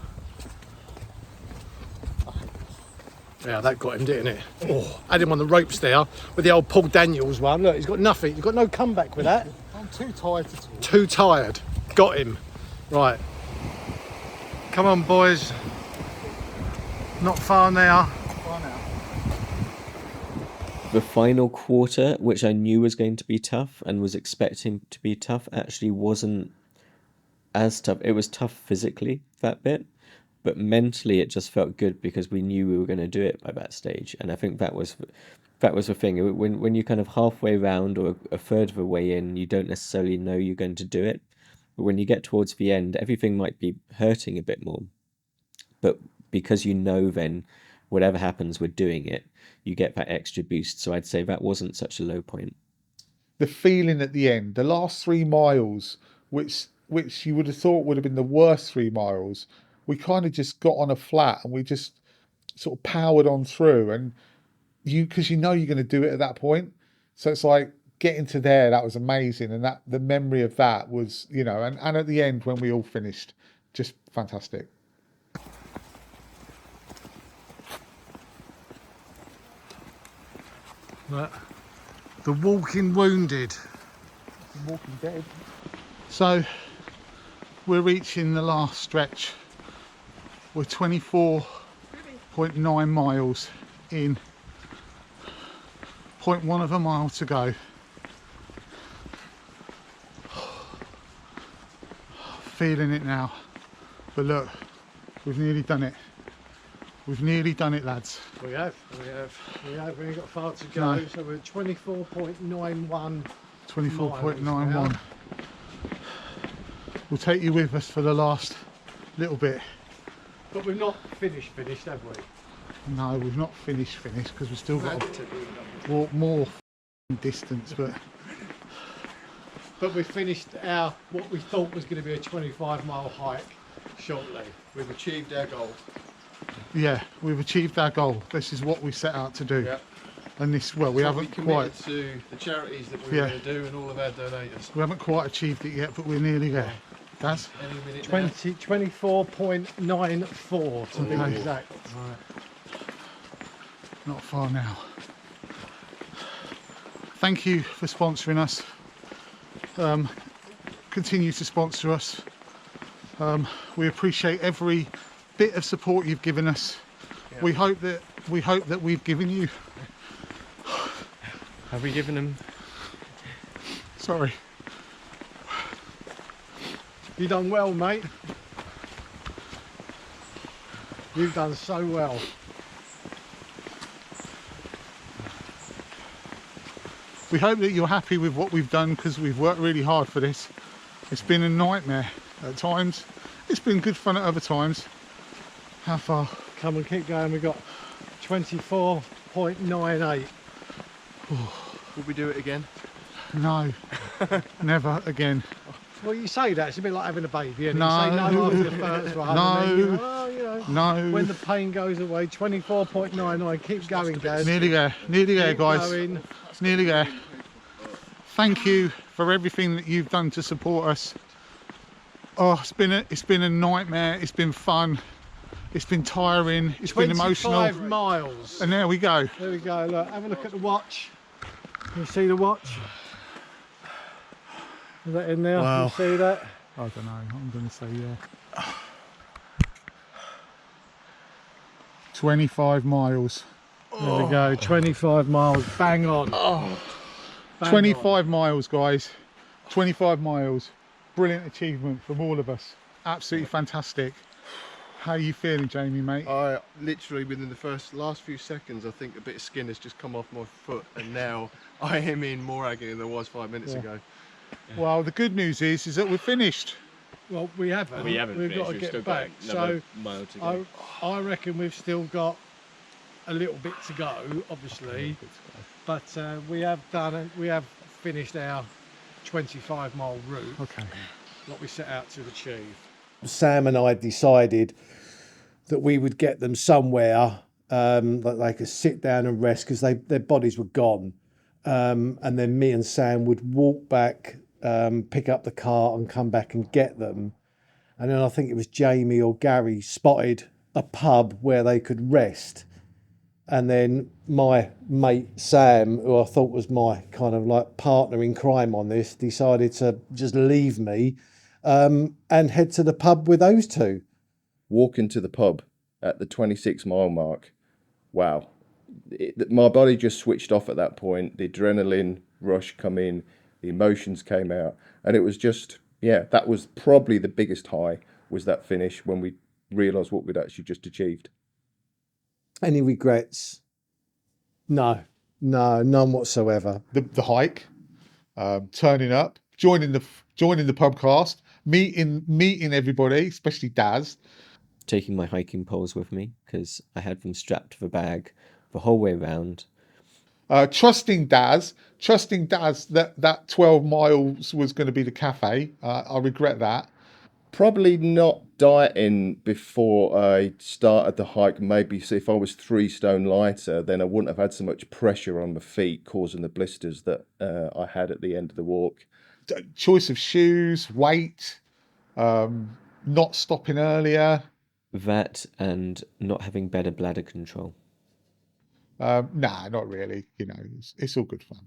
Yeah, that got him, didn't it? Oh, had him on the ropes there with the old Paul Daniels one. Look, he's got nothing. He's got no comeback with that. I'm too tired to talk. Too tired. Got him. Right. Come on, boys. Not far now. The final quarter, which I knew was going to be tough and was expecting to be tough, actually wasn't as tough. It was tough physically, that bit, but mentally it just felt good because we knew we were going to do it by that stage. And I think that was the thing. When you're kind of halfway round or a third of the way in, you don't necessarily know you're going to do it. But when you get towards the end, everything might be hurting a bit more. But because you know then whatever happens, we're doing it, you get that extra boost. So I'd say that wasn't such a low point. The feeling at the end, the last 3 miles, which you would have thought would have been the worst 3 miles, we kind of just got on a flat and we just sort of powered on through. And because you know you're going to do it at that point. So it's like getting to there, that was amazing. And that the memory of that was, and at the end when we all finished, just fantastic. The walking wounded. Walking Dead. So we're reaching the last stretch. We're 24.9 miles in, 0.1 of a mile to go. Feeling it now, but look, we've nearly done it. We've nearly done it, lads. We have. We only got far to go. No. So we're 24.91. 24.91. We'll take you with us for the last little bit. But we're not finished, have we? No, we've not finished because we've still got to walk more distance, But we finished our what we thought was going to be a 25-mile hike shortly. We've achieved our goal. yeah, we've achieved our goal. This is what we set out to do. Yep. And this, well, we haven't committed quite, to the charities that we were going to do and all of our donators. we haven't quite achieved it yet, but we're nearly there. That's Any minute 24.94 to be Okay. exact. not far now. Thank you for sponsoring us. Continue to sponsor us. We appreciate every bit of support you've given us. Yeah. We hope that we've given you. Have we given them? Sorry. You done well, mate. You've done so well. We hope that you're happy with what we've done because we've worked really hard for this. It's been a nightmare at times. It's been good fun at other times. How far? Come and keep going. We've got 24.98. Would we do it again? No, never again. Well, you say that, it's a bit like having a baby, and No. you say no after the first one. No. And then you go, oh, you know, No. when the pain goes away, 24.99. Keep going, guys. Nearly there, Keep guys. going. Nearly there. Thank you for everything that you've done to support us. Oh, it's been a nightmare. It's been fun. It's been tiring. It's been emotional. 25 miles. And there we go. There we go. Look, have a look at the watch. Can you see the watch? Is that in there? Wow. Can you see that? I don't know. I'm going to say yeah. 25 miles. There we go. 25 miles. Bang on. Bang 25 miles, guys. 25 miles. Brilliant achievement from all of us. Absolutely fantastic. How are you feeling, Jamie, mate? I literally, within the last few seconds, I think a bit of skin has just come off my foot, and now I am in more agony than I was 5 minutes ago. Well, the good news is that we're finished. Well, we haven't. We haven't We've finished. got to We've get still back. got another So mile to go. I reckon we've still got a little bit to go, obviously, but we have finished our 25-mile route. Okay. What we set out to achieve. Sam and I decided that we would get them somewhere that they could sit down and rest because their bodies were gone. And then me and Sam would walk back, pick up the car and come back and get them. And then I think it was Jamie or Gary spotted a pub where they could rest. And then my mate Sam, who I thought was my kind of like partner in crime on this, decided to just leave me and head to the pub with those two. Walking to the pub at the 26-mile mark, wow. My body just switched off at that point. The adrenaline rush come in, the emotions came out, and it was just, yeah, that was probably the biggest high, was that finish when we realised what we'd actually just achieved. Any regrets? No, none whatsoever. The hike, turning up, joining the Pubcast, meeting everybody, especially Daz. Taking my hiking poles with me because I had them strapped to the bag the whole way around. Trusting Daz that 12 miles was going to be the cafe. I regret that. Probably not dieting before I started the hike. Maybe so if I was 3 stone lighter, then I wouldn't have had so much pressure on my feet, causing the blisters that I had at the end of the walk. Choice of shoes, weight, not stopping earlier. That and not having better bladder control. Nah, not really. You know, it's all good fun.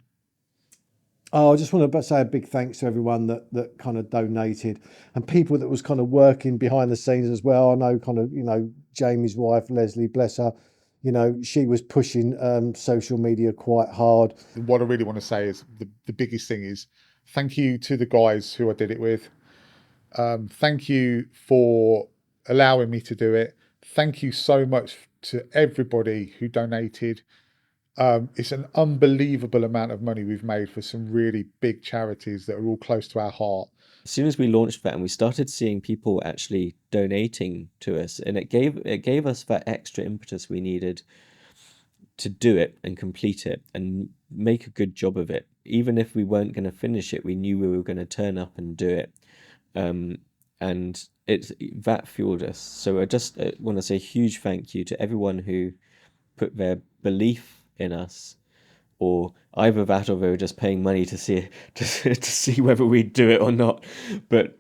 Oh, I just want to say a big thanks to everyone that kind of donated and people that was kind of working behind the scenes as well. I know kind of, you know, Jamie's wife, Leslie, bless her, you know, she was pushing social media quite hard. What I really want to say is the biggest thing is thank you to the guys who I did it with. Thank you for allowing me to do it. Thank you so much to everybody who donated. It's an unbelievable amount of money we've made for some really big charities that are all close to our heart. as soon as we launched that and we started seeing people actually donating to us, and it gave us that extra impetus we needed to do it and complete it and make a good job of it. Even if we weren't going to finish it, we knew we were going to turn up and do it. And that fueled us. So I just want to say a huge thank you to everyone who put their belief in us, or either that or they were just paying money to see whether we'd do it or not. But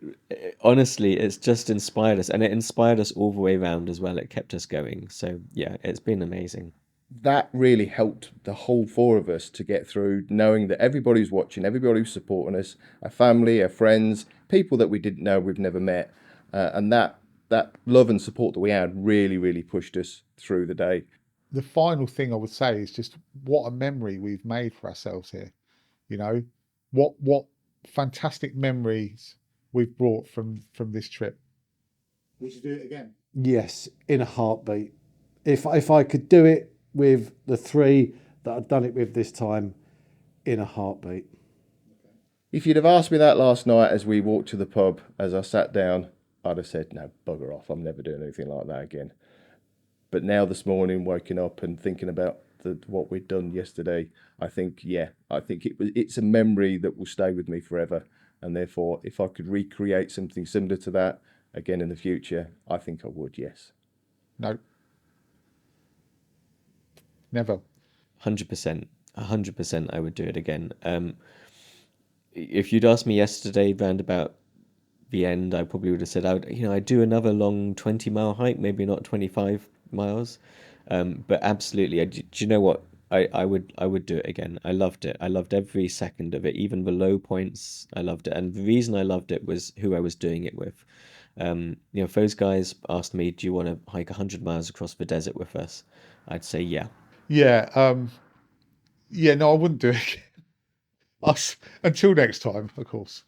honestly, it's just inspired us, and it inspired us all the way around as well. It kept us going. So yeah, it's been amazing. That really helped the whole four of us to get through, knowing that everybody's watching, everybody's supporting us, our family, our friends, people that we didn't know, we've never met. And that love and support that we had really, really pushed us through the day. The final thing I would say is just what a memory we've made for ourselves here. You know, what fantastic memories we've brought from this trip. Would you do it again? Yes, in a heartbeat. If I could do it with the three that I've done it with this time, in a heartbeat. If you'd have asked me that last night as we walked to the pub, as I sat down, I'd have said, no, bugger off, I'm never doing anything like that again. But now this morning, waking up and thinking about what we'd done yesterday, I think it's a memory that will stay with me forever. And therefore, if I could recreate something similar to that again in the future, I think I would, yes. No. Never. 100%. 100% I would do it again. If you'd asked me yesterday round about the end, I probably would have said, I'd do another long 20-mile hike, maybe not 25 miles. But absolutely, do you know what? I would do it again. I loved it. I loved every second of it, even the low points. I loved it. And the reason I loved it was who I was doing it with. If those guys asked me, do you want to hike 100 miles across the desert with us? I'd say, yeah. Yeah. No, I wouldn't do it again. Until next time, of course.